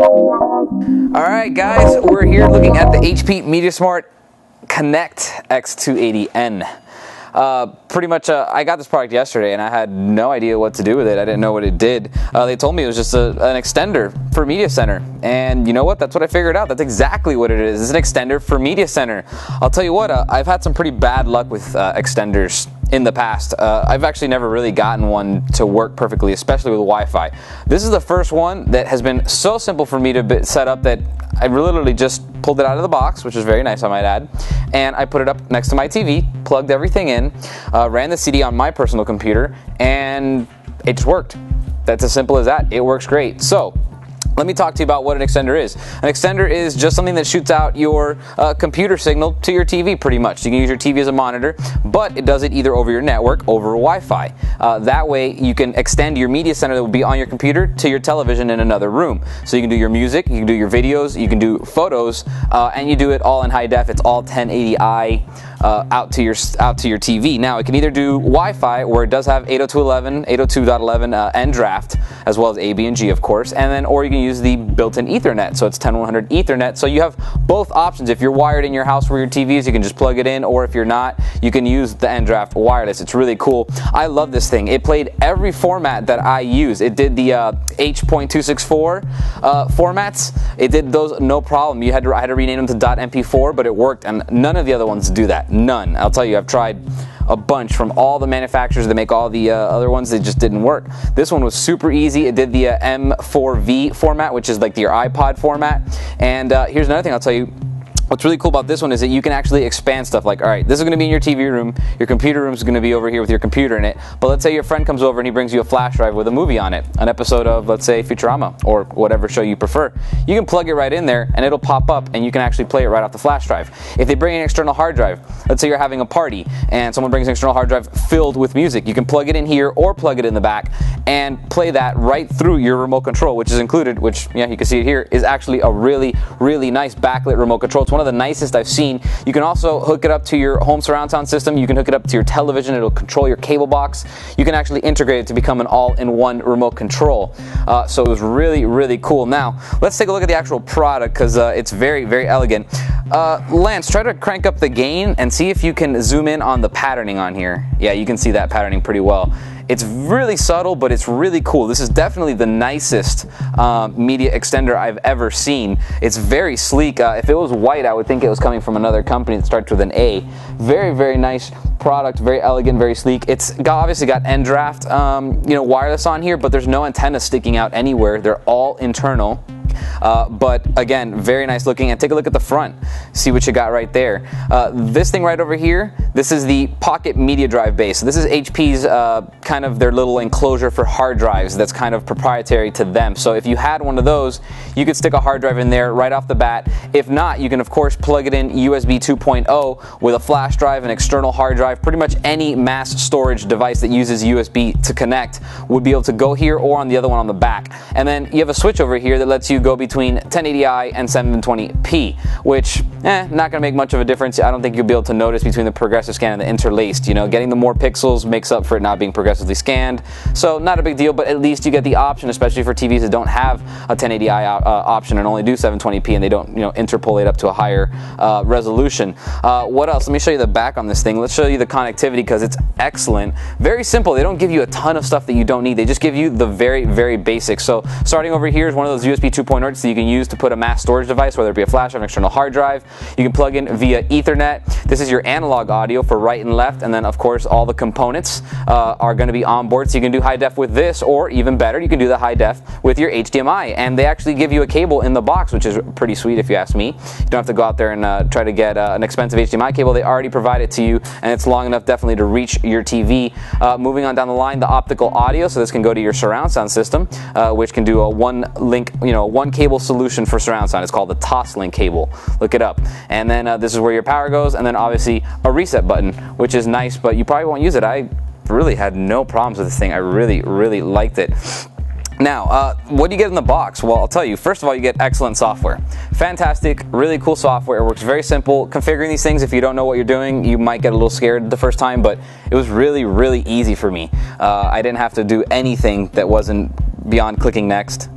Alright guys, we're here looking at the HP MediaSmart Connect x280n. Pretty much, I got this product yesterday and I had no idea what to do with it. I didn't know what it did. They told me it was just an extender for Media Center. And you know what? That's what I figured out. That's exactly what it is. It's an extender for Media Center. I'll tell you what, I've had some pretty bad luck with extenders in the past. I've actually never really gotten one to work perfectly, especially with Wi-Fi. This is the first one that has been so simple for me to set up that I literally just pulled it out of the box, which is very nice, I might add, and I put it up next to my TV, plugged everything in, ran the CD on my personal computer, and it just worked. That's as simple as that. It works great. So let me talk to you about what an extender is. An extender is just something that shoots out your computer signal to your TV pretty much. You can use your TV as a monitor, but it does it either over your network, over Wi-Fi. That way you can extend your media center that will be on your computer to your television in another room. So you can do your music, you can do your videos, you can do photos, and you do it all in high def. It's all 1080i. Out to your TV. Now it can either do Wi-Fi, where it does have 802.11n draft, as well as A, B, and G, of course, and then or you can use the built-in Ethernet. So it's 10100 Ethernet. So you have both options. If you're wired in your house where your TV is, you can just plug it in, or if you're not, you can use the N draft wireless. It's really cool. I love this thing. It played every format that I use. It did the H.264 formats. It did those no problem. I had to rename them to .mp4, but it worked, and none of the other ones do that. None. I'll tell you, I've tried a bunch from all the manufacturers that make all the other ones. They just didn't work. This one was super easy. It did the M4V format, which is like your iPod format. And here's another thing I'll tell you. What's really cool about this one is that you can actually expand stuff. Like, all right, this is going to be in your TV room, your computer room is going to be over here with your computer in it, but let's say your friend comes over and he brings you a flash drive with a movie on it, an episode of, let's say, Futurama, or whatever show you prefer. You can plug it right in there and it'll pop up and you can actually play it right off the flash drive. If they bring an external hard drive, let's say you're having a party and someone brings an external hard drive filled with music, you can plug it in here or plug it in the back and play that right through your remote control, which is included, which, yeah, you can see it here, is actually a really, really nice backlit remote control. It's one of the nicest I've seen. You can also hook it up to your home surround sound system. You can hook it up to your television. It'll control your cable box. You can actually integrate it to become an all-in-one remote control. So it was really, really cool. Now, let's take a look at the actual product because it's very, very elegant. Lance, try to crank up the gain and see if you can zoom in on the patterning on here. Yeah, you can see that patterning pretty well. It's really subtle, but it's really cool. This is definitely the nicest media extender I've ever seen. It's very sleek. If it was white, I would think it was coming from another company that starts with an A. Very, very nice product, very elegant, very sleek. It's obviously got N draft, wireless on here, but there's no antenna sticking out anywhere. They're all internal. But again, very nice looking. And take a look at the front. See what you got right there. This thing right over here, this is the Pocket Media Drive base. So this is HP's kind of their little enclosure for hard drives that's kind of proprietary to them. So if you had one of those, you could stick a hard drive in there right off the bat. If not, you can of course plug it in USB 2.0 with a flash drive, an external hard drive. Pretty much any mass storage device that uses USB to connect would be able to go here or on the other one on the back. And then you have a switch over here that lets you go between 1080i and 720p, which not going to make much of a difference. I don't think you'll be able to notice between the progressive scan and the interlaced. You know, getting the more pixels makes up for it not being progressively scanned, so not a big deal, but at least you get the option, especially for TVs that don't have a 1080i option and only do 720p and they don't, interpolate up to a higher resolution. What else? Let me show you the back on this thing. Let's show you the connectivity because it's excellent. Very simple. They don't give you a ton of stuff that you don't need. They just give you the very, very basics. So starting over here is one of those USB 2.0 that you can use to put a mass storage device, whether it be a flash or an external hard drive. You can plug in via Ethernet. This is your analog audio for right and left, and then of course all the components are going to be on board, so you can do high def with this, or even better, you can do the high def with your HDMI. And they actually give you a cable in the box, which is pretty sweet if you ask me. You don't have to go out there and try to get an expensive HDMI cable. They already provide it to you, and it's long enough definitely to reach your TV. Moving on down the line, the optical audio, so this can go to your surround sound system, which can do a one link, one cable solution for surround sound. It's called the Toslink cable. Look it up. And then this is where your power goes, and then obviously a reset button, which is nice, but you probably won't use it. I really had no problems with this thing. I really, really liked it. Now, what do you get in the box? Well, I'll tell you. First of all, you get excellent software. Fantastic, really cool software. It works very simple. Configuring these things, if you don't know what you're doing, you might get a little scared the first time, but it was really, really easy for me. I didn't have to do anything that wasn't beyond clicking next,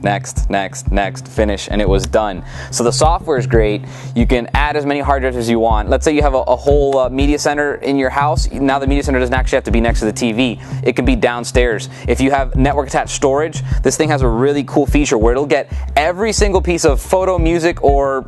finish, and it was done. So the software is great. You can add as many hard drives as you want. Let's say you have a whole media center in your house. Now the media center doesn't actually have to be next to the TV. It can be downstairs. If you have network attached storage, this thing has a really cool feature where it'll get every single piece of photo, music, or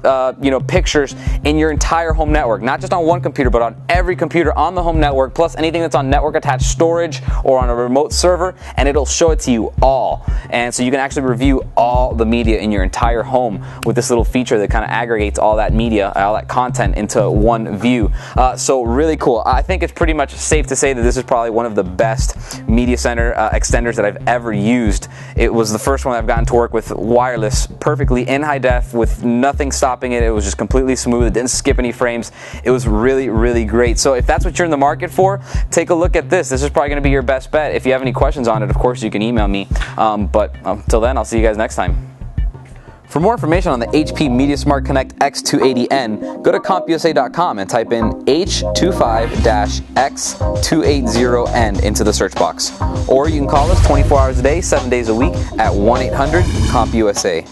pictures in your entire home network, not just on one computer, but on every computer on the home network, plus anything that's on network attached storage or on a remote server, and it'll show it to you all. And so you can actually review all the media in your entire home with this little feature that kind of aggregates all that media, all that content into one view. So really cool. I think it's pretty much safe to say that this is probably one of the best media center extenders that I've ever used. It was the first one I've gotten to work with wireless perfectly in high def with nothing stopping it. It was just completely smooth. It didn't skip any frames. It was really, really great. So if that's what you're in the market for, take a look at this. This is probably going to be your best bet. If you have any questions on it, of course you can email me. But until then, I'll see you guys next time. For more information on the HP MediaSmart Connect x280n, go to CompUSA.com and type in H25-X280n into the search box. Or you can call us 24 hours a day, 7 days a week at 1-800-COMP-USA.